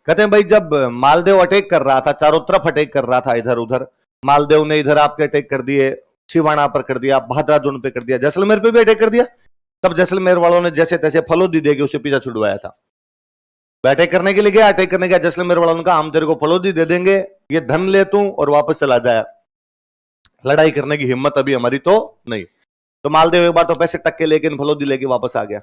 कहते हैं भाई जब मालदेव अटैक कर रहा था, चारों तरफ अटैक कर रहा था इधर उधर, मालदेव ने इधर आपके अटैक कर दिए, शिवाना पर कर दिया, बहादुर पे कर दिया, जैसलमेर पे भी अटैक कर दिया। तब जैसलमेर वालों ने जैसे तैसे फलोदी देके उसे पीछा छुड़वाया था। अटैक करने के लिए गया, अटैक करने गया, जैसलमेर वालों ने कहा हम तेरे को फलोदी दे देंगे, ये धन ले तू और वापस चला जाए, लड़ाई करने की हिम्मत अभी हमारी तो नहीं। तो मालदेव एक बार तो पैसे टक्के लेके फलोदी लेके वापस आ गया।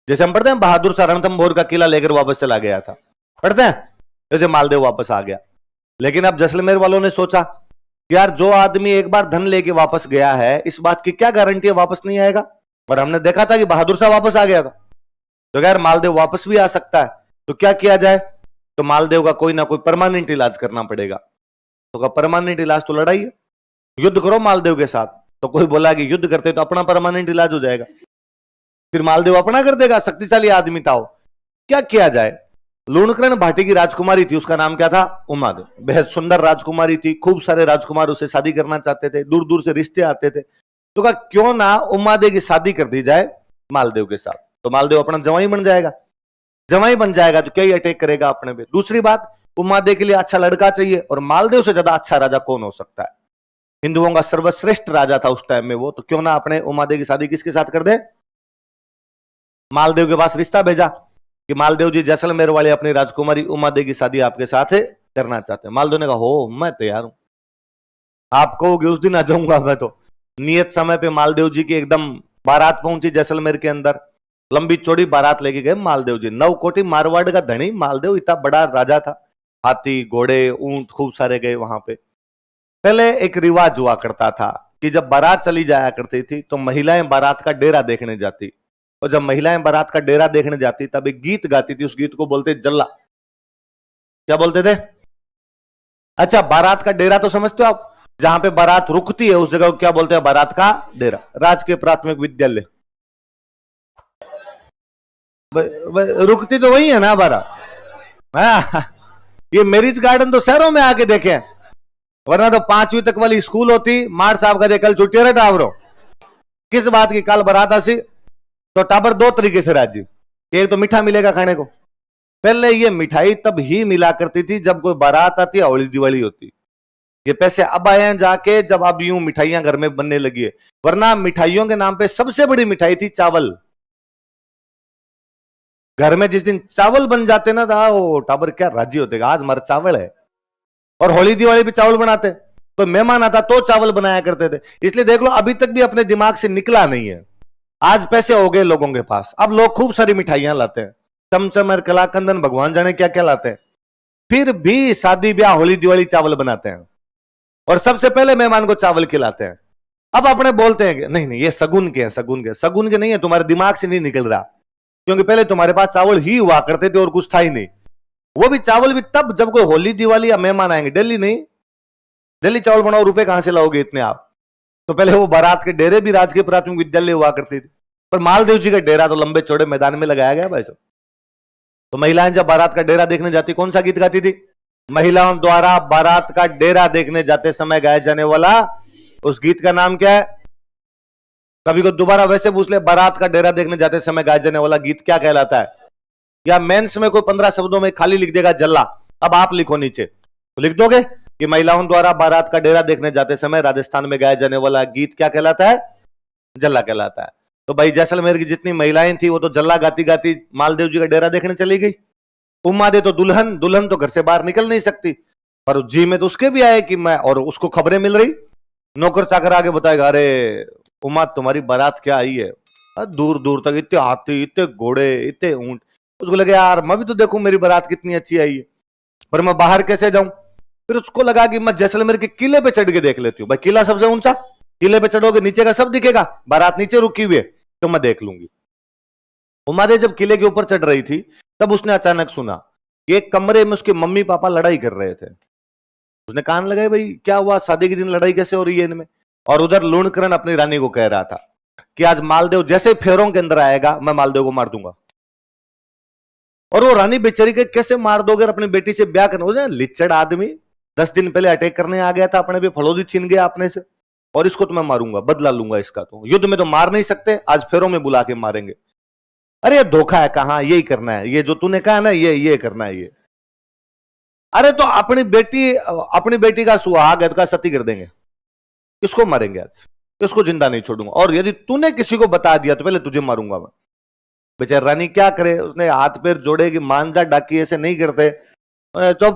जैसे हम पढ़ते हैं बहादुर शाह रणथंभौर का किला लेकर वापस चला गया था, पढ़ते हैं, जैसे मालदेव वापस आ गया। लेकिन अब जैसलमेर वालों ने सोचा कि यार जो आदमी एक बार धन लेके वापस गया है, इस बात की क्या गारंटी है वापस नहीं आएगा। और हमने देखा था कि बहादुर शाह वापस आ गया था, तो यार मालदेव वापस भी आ सकता है, तो क्या किया जाए। तो मालदेव का कोई ना कोई परमानेंट इलाज करना पड़ेगा। तो परमानेंट इलाज तो लड़ाई है, युद्ध करो मालदेव के साथ। तो कोई बोला कि युद्ध करते तो अपना परमानेंट इलाज हो जाएगा, फिर मालदेव अपना कर देगा, शक्तिशाली आदमी था वो। क्या किया जाए। लूणकरण भाटी की राजकुमारी थी, उसका नाम क्या था, उमादेव। बेहद सुंदर राजकुमारी थी, खूब सारे राजकुमार उसे शादी करना चाहते थे, दूर दूर से रिश्ते आते थे। तो कहा क्यों ना उमादेव की शादी कर दी जाए मालदेव के साथ, तो मालदेव अपना जवाई बन जाएगा। जवाई बन जाएगा तो क्या ही अटैक करेगा अपने पे। दूसरी बात, उमादेव के लिए अच्छा लड़का चाहिए, और मालदेव से ज्यादा अच्छा राजा कौन हो सकता है। हिंदुओं का सर्वश्रेष्ठ राजा था उस टाइम में वो, तो क्यों ना अपने उमादेव की शादी किसके साथ कर दे। मालदेव के पास रिश्ता भेजा कि मालदेव जी जैसलमेर वाले अपनी राजकुमारी उमादेव की शादी आपके साथ करना चाहते हैं। मालदेव ने कहा हो मैं तैयार हूं, आप कहोगे उस दिन आ जाऊंगा मैं। तो नियत समय पे मालदेव जी की एकदम बारात पहुंची जैसलमेर के अंदर, लंबी चौड़ी बारात लेके गए मालदेव जी। 9 कोटि मारवाड़ का धनी मालदेव, इतना बड़ा राजा था, हाथी घोड़े ऊंट खूब सारे गए वहां पे। पहले एक रिवाज हुआ करता था कि जब बारात चली जाया करती थी तो महिलाएं बारात का डेरा देखने जाती, और जब महिलाएं बारात का डेरा देखने जाती तब एक गीत गाती थी, उस गीत को बोलते जल्ला। क्या बोलते थे। अच्छा, बारात का डेरा तो समझते हो आप, जहां पे बारात रुकती है उस जगह को क्या बोलते हैं, बारात का डेरा। राजकीय प्राथमिक विद्यालय रुकती तो वही है ना बारात। ये मैरिज गार्डन तो शहरों में आके देखे, वरना तो 5वीं तक वाली स्कूल होती। मार साहब का कल छुट्टी रहे टावरो, किस बात की कल बारात आसी तो टाबर 2 तरीके से राजी। एक तो मीठा मिलेगा खाने को, पहले ये मिठाई तब ही मिला करती थी जब कोई बारात आती है, होली दिवाली होती। ये पैसे अब आए हैं जाके जब अब यूं मिठाइयां घर में बनने लगी है, वरना मिठाइयों के नाम पे सबसे बड़ी मिठाई थी चावल। घर में जिस दिन चावल बन जाते ना था वो टाबर क्या राजी होते, आज हमारा चावल है। और होली दिवाली भी चावल बनाते, तो मेहमान आता तो चावल बनाया करते थे। इसलिए देख लो अभी तक भी अपने दिमाग से निकला नहीं है। आज पैसे हो गए लोगों के पास, अब लोग खूब सारी मिठाइयां लाते हैं, चमचम और कलाकंदन भगवान जाने क्या क्या लाते हैं, फिर भी शादी ब्याह होली दिवाली चावल बनाते हैं और सबसे पहले मेहमान को चावल खिलाते हैं। अब अपने बोलते हैं कि नहीं नहीं ये सगुन के हैं, सगुन के। सगुन के नहीं है, तुम्हारे दिमाग से नहीं निकल रहा, क्योंकि पहले तुम्हारे पास चावल ही हुआ करते थे और कुछ था ही नहीं। वो भी चावल भी तब जब कोई होली दिवाली या मेहमान आएंगे। दिल्ली नहीं, दिल्ली चावल बनाओ, रुपए कहां से लाओगे इतने आप। तो पहले वो बारात के डेरे भी राजकीय प्राथमिक विद्यालय हुआ करते थे, पर मालदेव जी का डेरा तो लंबे चौड़े मैदान में लगाया गया भाई साहब। तो महिलाएं जब बारात का डेरा देखने जाती कौन सा गीत गाती थी, महिलाओं द्वारा बारात का डेरा देखने जाते समय गाया जाने वाला उस गीत का नाम क्या है। कभी को दोबारा वैसे पूछ ले, बारात का डेरा देखने जाते समय गाया जाने वाला गीत क्या कहलाता है। या मेंस में कोई 15 शब्दों में खाली लिख देगा जल्ला, अब आप लिखो नीचे, तो लिख दोगे कि महिलाओं द्वारा बारात का डेरा देखने जाते समय राजस्थान में गाया जाने वाला गीत क्या कहलाता है, जल्ला कहलाता है। तो भाई जैसलमेर की जितनी महिलाएं थी वो तो जल्ला गाती गाती मालदेव जी का डेरा देखने चली गई। उम्मादे तो दुल्हन, दुल्हन तो घर से बाहर निकल नहीं सकती, पर जी में तो उसके भी आए कि मैं, और उसको खबरें मिल रही, नौकर चाकर आगे बताएगा अरे उम्मा तुम्हारी बारात क्या आई है, दूर दूर तक इतने हाथी, इतने घोड़े, इतने ऊंट। उसको लगे यार मैं भी तो देखूं मेरी बारात कितनी अच्छी आई है, पर मैं बाहर कैसे जाऊं। फिर उसको लगा कि मैं जैसलमेर के किले पे चढ़ के देख लेती हूँ, भाई किला सबसे ऊंचा, किले पे चढ़ोगे नीचे का सब दिखेगा, बारात नीचे रुकी हुई है तो मैं देख लूंगी। उमादे जब किले के ऊपर चढ़ रही थी तब उसने अचानक सुना कि एक कमरे में उसके मम्मी पापा लड़ाई कर रहे थे। उसने कान लगाए भाई क्या हुआ, शादी के दिन लड़ाई कैसे हो रही है इनमें। और उधर लूणकरण अपनी रानी को कह रहा था कि आज मालदेव जैसे फेरों के अंदर आएगा मैं मालदेव को मार दूंगा। और वो रानी बेचारी के कैसे मार दोगे, अपनी बेटी से ब्याह करना, लिच्चड़ आदमी 10 दिन पहले अटैक करने आ गया था अपने भी, फलोदी छीन गया अपने से, और इसको तो मैं मारूंगा, बदला लूंगा इसका। तो युद्ध में तो मार नहीं सकते, आज फेरों में बुला के मारेंगे। अरे धोखा है, कहां, यही करना है, ये जो तूने कहा ना ये करना है ये। अरे तो अपनी बेटी का सुहाग है तो का सती कर देंगे, किसको मारेंगे आज, किसको जिंदा नहीं छोड़ूंगा। और यदि तूने किसी को बता दिया तो पहले तुझे मारूंगा मैं। बेचारी रानी क्या करे, उसने हाथ पैर जोड़े कि मान जा डाकी, ऐसे नहीं करते। तो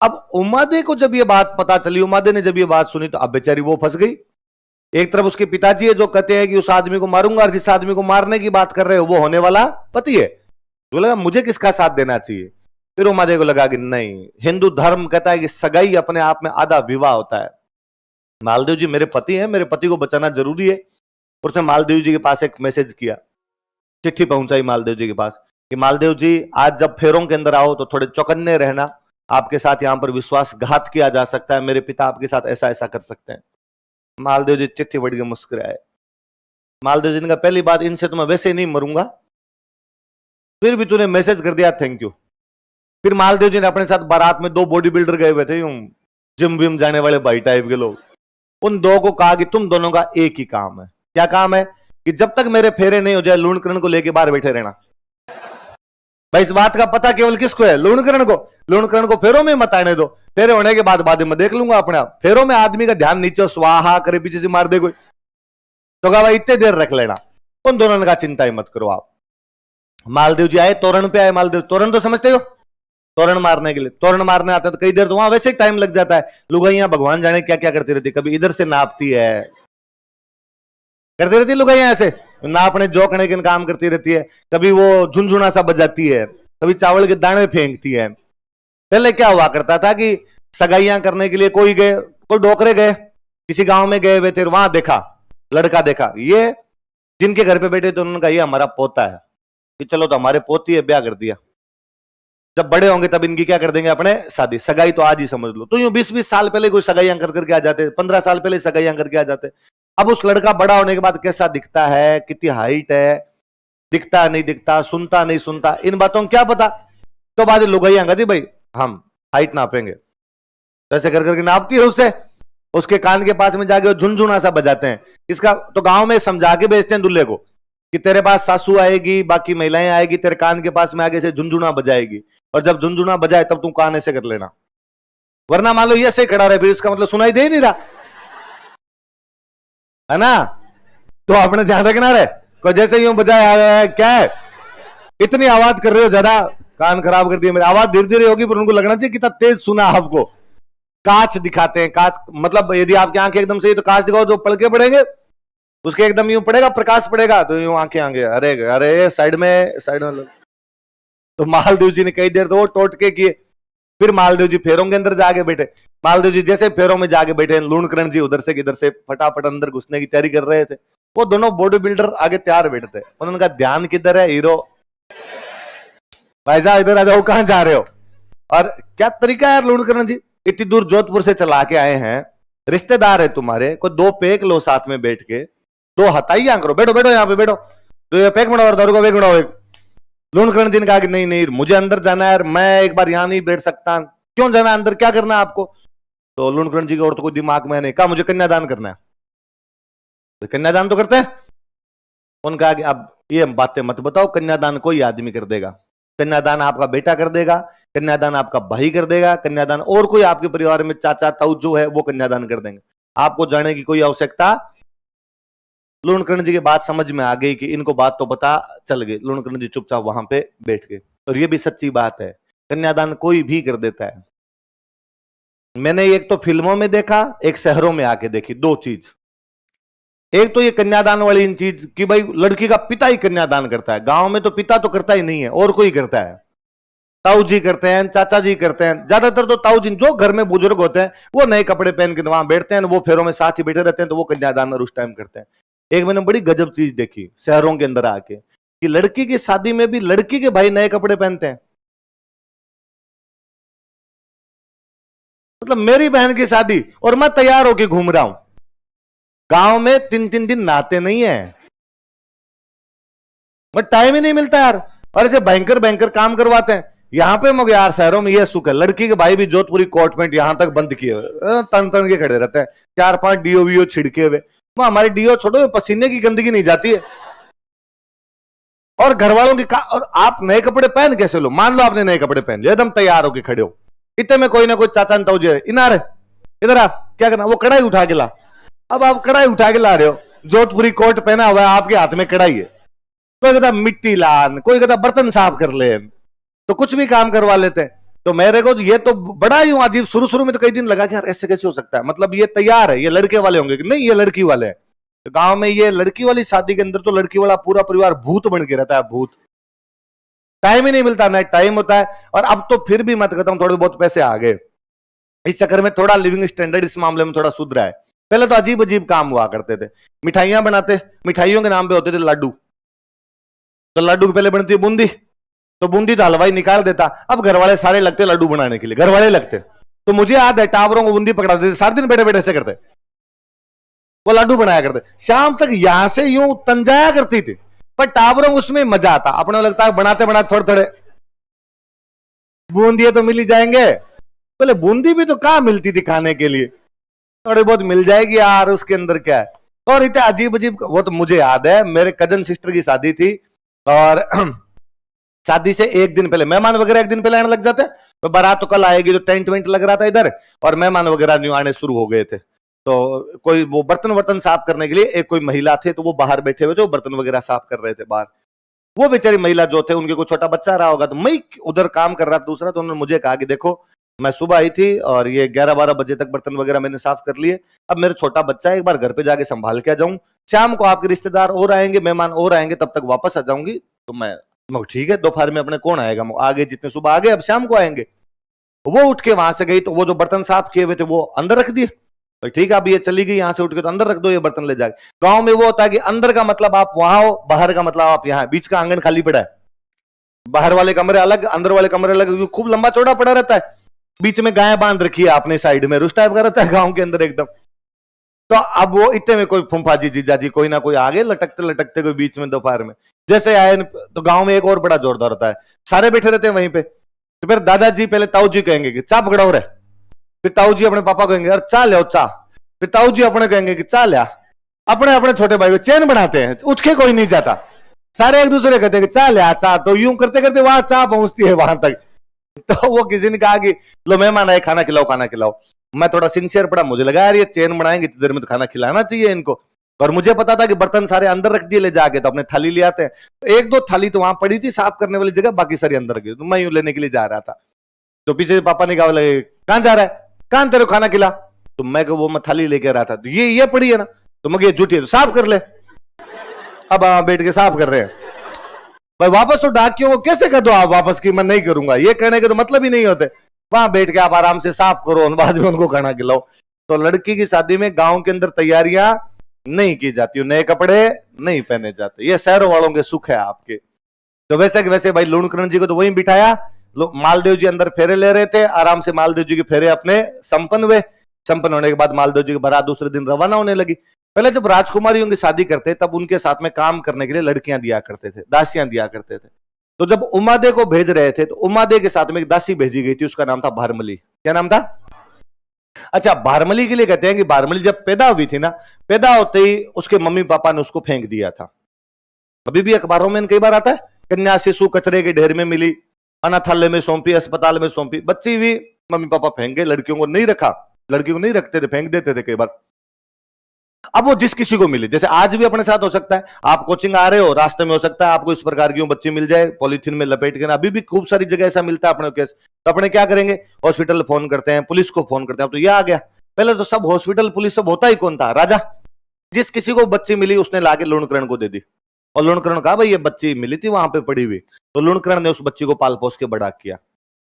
अब उमादे को जब ये बात पता चली, उमादे ने जब ये बात सुनी, तो अब बेचारी वो फंस गई। एक तरफ उसके पिताजी है जो कहते हैं कि उस आदमी को मारूंगा, और जिस आदमी को मारने की बात कर रहे हो वो होने वाला पति है। तो लगा मुझे किसका साथ देना चाहिए। फिर उमादे को लगा कि नहीं, हिंदू धर्म कहता है कि सगाई अपने आप में आधा विवाह होता है। मालदेव जी मेरे पति हैं, मेरे पति को बचाना जरूरी है। और उसने मालदेव जी के पास एक मैसेज किया, चिट्ठी पहुंचाई मालदेव जी के पास कि मालदेव जी आज जब फेरों के अंदर आओ तो थोड़े चौकन्ने रहना, आपके साथ यहां पर विश्वासघात किया जा सकता है, मेरे पिता आपके साथ ऐसा ऐसा कर सकते हैं। मालदेव जी चिट्ठी पढ़ के मुस्कुराए। मालदेव जी ने कहा पहली बात, इनसे तो मैं वैसे ही नहीं मरूंगा, फिर भी तूने मैसेज कर दिया, थैंक यू। फिर मालदेव जी ने अपने साथ बारात में 2 बॉडी बिल्डर गए हुए थे, जिम विम जाने वाले भाई टाइप के लोग, उन 2 को कहा कि तुम दोनों का एक ही काम है। क्या काम है कि जब तक मेरे फेरे नहीं हो जाए लूणकरण को लेके बाहर बैठे रहना। भाई इस बात का पता केवल किसको है, लूणकरण को। लूणकरण को फेरों में मत आने दो, फेरे होने के बाद में देख लूंगा अपने आप। फेरों में आदमी का ध्यान नीचे स्वाहा करे, पीछे से मार दे कोई, तो कहा भाई इतने देर रख लेना। उन दोनों ने कहा चिंता ही मत करो आप। मालदेव जी आए, तोरण पे आए। मालदेव तोरण तो समझते हो, तोरण मारने के लिए, तोरण मारने आते हैं तो कई देर तो वहां वैसे ही टाइम लग जाता है। लुगाइयां भगवान जाने क्या क्या करती रहती, कभी इधर से नापती है, करती रहती है लुगाइयां ऐसे नापने जोकने के काम करती रहती है, कभी वो झुनझुना सा बजाती है, कभी चावल के दाने फेंकती है। पहले क्या हुआ करता था कि सगाइयां करने के लिए कोई डोकरे गए, किसी गांव में गए हुए थे, वहां देखा लड़का, देखा ये जिनके घर पे बैठे थे, उन्होंने कहा ये हमारा पोता है, कि चलो तो हमारे पोती है, ब्याह कर दिया। जब बड़े होंगे तब इनकी क्या कर देंगे अपने शादी। सगाई तो आज ही समझ लो, तो यूं 20-20 साल पहले कोई सगाइयां करके आ जाते, 15 साल पहले सगाइयां करके आ जाते। अब उस लड़का बड़ा होने के बाद कैसा दिखता है, कितनी हाइट है, दिखता नहीं दिखता, सुनता नहीं सुनता, इन बातों को क्या पता। तो बाद लुगाइयां कहती भाई हम हाइट नापेंगे, तो ऐसे कर करके नापती है उससे, उसके कान के पास में जाके झुनझुना सा बजाते हैं। इसका तो गांव में समझा के भेजते हैं दूल्हे को कि तेरे पास सासू आएगी, बाकी महिलाएं आएगी, तेरे कान के पास में आगे से झुनझुना बजाएगी, और जब झुनझुना बजाए तब तू कान ऐसे कर लेना, वरना मान लो ये ऐसे खड़ा रहे, फिर इसका मतलब सुनाई दे नहीं रहा है ना। तो आपने ध्यान रखना रहे, कोई जैसे यूं बजाए, क्या है इतनी आवाज कर रहे हो, ज्यादा कान खराब कर दिया मेरी। आवाज धीरे धीरे होगी पर उनको लगना चाहिए कितना तेज सुना आपको। कांच दिखाते हैं, कांच मतलब यदि आपकी आंखें एकदम सही तो कांच दिखाओ, जो पलके पड़ेंगे उसके एकदम यूं पड़ेगा, प्रकाश पड़ेगा तो यूं आंखें आगे, अरे अरे साइड में तो मालदेव जी ने कई देर तो वो टोटके किए। फिर मालदेव जी फेरों के अंदर जाके बैठे। मालदेव जी जैसे फेरों में जाके बैठे, लूणकरण जी उधर से किधर से फटाफट अंदर घुसने की तैयारी कर रहे थे। वो दोनों बॉडी बिल्डर आगे तैयार बैठे थे। उन्होंने कहा ध्यान किधर है हीरो, भाई साहब इधर आ जाओ, कहां जा रहे हो। और क्या तरीका है यार लूणकरण जी, इतनी दूर जोधपुर से चला के आए हैं, रिश्तेदार है तुम्हारे, कोई 2 पेक लो साथ में बैठ के, 2 हथाइयां करो, बैठो बैठो यहाँ पे बैठो, तो ये पेक बनाओ और दारू का पेक बनाओ एक। लूणकरण जी ने कहा कि नहीं नहीं मुझे अंदर जाना है, मैं एक बार यहां नहीं बैठ सकता। क्यों जाना है अंदर, क्या करना है आपको। तो लूणकरण जी का और तो कोई दिमाग में नहीं, कहा मुझे कन्यादान करना है। तो कन्यादान तो करते हैं। उन्होंने कहा कि अब ये बातें मत बताओ, कन्यादान कोई आदमी कर देगा, कन्यादान आपका बेटा कर देगा, कन्यादान आपका भाई कर देगा, कन्यादान और कोई आपके परिवार में चाचा ताऊ जो है वो कन्यादान कर देंगे, आपको जाने की कोई आवश्यकता। लूणकरण जी की बात समझ में आ गई कि इनको बात तो पता चल गई। लूणकरण जी चुपचाप वहां पे बैठ गए। और ये भी सच्ची बात है, कन्यादान कोई भी कर देता है। मैंने एक तो फिल्मों में देखा, एक शहरों में आके देखी, 2 चीज। एक तो ये कन्यादान वाली इन चीज कि भाई लड़की का पिता ही कन्यादान करता है। गांव में तो पिता तो करता ही नहीं है, और कोई करता है, ताऊ जी करते हैं, चाचा जी करते हैं, ज्यादातर तो ताऊ जी जो घर में बुजुर्ग होते हैं वो नए कपड़े पहन के वहां बैठते हैं, वो फेरों में साथ ही बैठे रहते हैं, तो वो कन्यादान उस टाइम करते हैं। एक मैंने बड़ी गजब चीज देखी शहरों के अंदर आके कि लड़की की शादी में भी लड़की के भाई नए कपड़े पहनते हैं। मतलब मेरी बहन की शादी और मैं तैयार होके घूम रहा हूं। गांव में 3-3 दिन नहाते नहीं है, मैं टाइम ही नहीं मिलता यार, और ऐसे भयंकर भयंकर काम करवाते हैं। यहां पे मगर यार शहरों में यह सुख है, लड़की के भाई भी जोधपुरी कोट पैंट यहां तक बंद किए हुए तन तन के खड़े रहते हैं, 4-5 डीओ वीओ छिड़के हुए। हमारी डीओ छोड़ो, पसीने की गंदगी नहीं जाती है। और घर वालों की और आप नए कपड़े पहन कैसे लो, मान लो आपने नए कपड़े पहन लिया, एकदम तैयार होके खड़े हो, इतने में कोई ना कोई चाचा ताऊ जी इनार इधर आ, क्या करना, वो कढ़ाई उठा के ला। अब आप कढ़ाई उठा के ला रहे हो, जोधपुरी कोट पहना हुआ है, आपके हाथ में कढ़ाई है। कोई कहता मिट्टी लान, कोई कहता बर्तन साफ कर ले, तो कुछ भी काम करवा लेते हैं। तो मेरे को ये तो बड़ा ही अजीब, शुरू शुरू में तो कई दिन लगा कि यार ऐसे कैसे हो सकता है, मतलब ये तैयार है, ये लड़के वाले होंगे, कि नहीं ये लड़की वाले हैं। तो गांव में ये लड़की वाली शादी के अंदर तो लड़की वाला पूरा परिवार भूत बन के रहता है, भूत। टाइम ही नहीं मिलता, ना टाइम होता है। और अब तो फिर भी मैं कहता हूं थोड़े बहुत पैसे आ गए, इस चक्कर में थोड़ा लिविंग स्टैंडर्ड इस मामले में थोड़ा सुधरा है। पहले तो अजीब अजीब काम हुआ करते थे, मिठाइयां बनाते, मिठाइयों के नाम पे होते थे लड्डू, तो लड्डू की पहले बनती है बूंदी, तो बूंदी तो हलवाई निकाल देता। अब घर वाले सारे लगते लड्डू बनाने के लिए, घर वाले लगते। तो मुझे याद है टावरों को बूंदी पकड़ा देते, सारे दिन बैठे बैठे ऐसे करते, वो लड्डू बनाया करते। शाम तक यहां से यूं तंजाया करती थी, पर टावरों को उसमें मजा आता। अपने लगता है बनाते बनाते थोड़े थोड़े बूंदी तो मिल ही जाएंगे, बोले बूंदी भी तो कहां मिलती थी खाने के लिए, थोड़ी बहुत मिल जाएगी यार, उसके अंदर क्या है। और इतने अजीब अजीब, वो तो मुझे याद है मेरे कजन सिस्टर की शादी थी, और शादी से एक दिन पहले मेहमान वगैरह एक दिन पहले आने लग जाते, तो बारात तो कल आएगी, तो टेंट वेंट लग रहा था इधर, और मेहमान वगैरह न्यू आने शुरू हो गए थे। तो कोई वो बर्तन वर्तन साफ करने के लिए एक कोई महिला थे, तो वो बाहर बैठे हुए थे, वो बर्तन वगैरह साफ कर रहे थे बाहर। वो बेचारी महिला जो थे, उनके कोई छोटा बच्चा रहा होगा, तो मैं उधर काम कर रहा था दूसरा, तो उन्होंने मुझे कहा कि देखो मैं सुबह आई थी और ये 11-12 बजे तक बर्तन वगैरह मैंने साफ कर लिए, अब मेरा छोटा बच्चा है, एक बार घर पे जाके संभाल के आ जाऊं, शाम को आपके रिश्तेदार और आएंगे, मेहमान और आएंगे, तब तक वापस आ जाऊंगी। तो मैं ठीक है, दोपहर में अपने कौन आएगा, आगे जितने सुबह आ गए अब शाम को आएंगे। वो उठ के वहां से गई, तो वो जो बर्तन साफ किए हुए थे वो अंदर रख दिए। तो ठीक है, अब ये चली गई, यहां से उठ के तो अंदर रख दो ये बर्तन ले जाके। गांव में वो होता है कि अंदर का मतलब आप वहां हो, बाहर का मतलब आप यहाँ, बीच का आंगन खाली पड़ा है, बाहर वाले कमरे अलग, अंदर वाले कमरे अलग, खूब लंबा चौड़ा पड़ा रहता है, बीच में गाय बांध रखी है आपने साइड में, रुष्टा का रहता है गांव के अंदर एकदम। तो अब वो इतने में कोई फूफा जी जीजा जी कोई ना कोई आगे लटकते लटकते कोई बीच में दोपहर में जैसे आए, तो गांव में एक और बड़ा जोरदार होता है, सारे बैठे रहते हैं वहीं पे। तो फिर दादाजी पहले ताऊ जी कहेंगे कि चा पकड़ाओ रे, फिर ताऊ जी अपने पापा कहेंगे अरे चा ले चा, फिर ताऊ जी अपने कहेंगे कि चा लिया, अपने अपने छोटे भाई को चैन बनाते हैं, उठ के कोई नहीं जाता, सारे एक दूसरे कहते हैं कि चा लिया चा, तो यूं करते करते वहां चा पहुंचती है वहां तक। तो वो किसी ने कहा कि लो मेहमान आए खाना खिलाओ खाना खिलाओ, मैं थोड़ा सिंसियर पड़ा, मुझे लगा यार ये चेन बनाएंगे इतनी देर में तो खाना खिलाना चाहिए इनको, और मुझे पता था कि बर्तन सारे अंदर रख दिए ले जाके, तो अपने थाली ले आते हैं। तो एक दो थाली तो वहां पड़ी थी साफ करने वाली जगह, बाकी सारी अंदर गई, तो मैं यूं लेने के लिए जा रहा था, तो पीछे पापा ने कहा लगे कहां जा रहा है, कहां तेरे खाना खिला, तो मैं वो मैं थाली लेके रहा था, तो ये पड़ी है ना, तो मैं ये झूठी है तो साफ कर ले। अब बैठ के साफ कर रहे हैं भाई, वापस तो डाकियों को कैसे कर दो आप वापस की मैं नहीं करूंगा, ये कहने के तो मतलब ही नहीं होते, वहां बैठ के आप आराम से साफ करो, बाद में उनको खाना खिलाओ। तो लड़की की शादी में गांव के अंदर तैयारियां नहीं की जाती, नए कपड़े नहीं पहने जाते, ये शहरों वालों के सुख है आपके। तो वैसे कि वैसे भाई लूणकरण जी को तो वहीं बिठाया, मालदेव जी अंदर फेरे ले रहे थे, आराम से मालदेव जी के फेरे अपने संपन्न हुए, संपन्न होने के बाद मालदेव जी की बारात दूसरे दिन रवाना होने लगी। पहले जब राजकुमारियों की शादी करते तब उनके साथ में काम करने के लिए लड़कियां दिया करते थे, दासियां दिया करते थे। तो जब उमादे को भेज रहे थे तो उमादे के साथ में एक दासी भेजी गई थी, उसका नाम था भारमली। क्या नाम था? अच्छा, भारमली के लिए कहते हैं कि भारमली जब पैदा हुई थी ना, पैदा होते ही उसके मम्मी पापा ने उसको फेंक दिया था। अभी भी अखबारों में कई बार आता है, कन्या शिशु कचरे के ढेर में मिली, अनाथालय में सौंपी, अस्पताल में सौंपी, बच्ची भी मम्मी पापा फेंक गए, लड़कियों को नहीं रखा, लड़कियों को नहीं रखते थे, फेंक देते थे कई बार। अब वो जिस किसी को मिले, जैसे आज भी अपने साथ हो सकता है, आप कोचिंग आ रहे हो, रास्ते में हो सकता है आपको इस प्रकार की बच्ची मिल जाए पॉलीथीन में लपेट के, अभी भी खूब सारी जगह ऐसा मिलता है अपने केस। तो अपने क्या करेंगे, हॉस्पिटल फोन करते हैं, पुलिस को फोन करते हैं। तो ये आ गया, पहले तो सब हॉस्पिटल पुलिस सब होता ही कौन था, राजा। जिस किसी को बच्ची मिली उसने लाके लूणकरण को दे दी, और लूणकरण कहा भाई ये बच्ची मिली थी वहां पे पड़ी हुई, तो लूणकरण ने उस बच्ची को पाल पोस के बड़ा किया।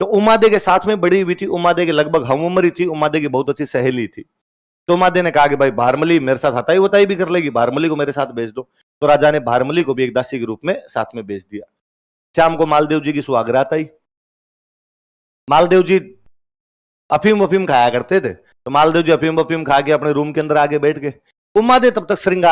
तो उमादे के साथ में बड़ी हुई थी, उमादे के लगभग हम उम्र ही थी, उमादे की बहुत अच्छी सहेली थी। तो उमादे ने कहा कि भाई भारमली मेरे साथ हताई वताई भी कर लेगी, भारमली को मेरे साथ भेज दो। तो राजा ने भारमली को भी एक दासी के रूप में साथ में भेज दिया। शाम को मालदेव जी की सुहागरात आई। मालदेव जी अफीम वफीम खाया करते थे, तो मालदेव जी अफीम वफीम खा के अपने रूम के अंदर आगे बैठ गए। उमादे तब तक श्रृंगार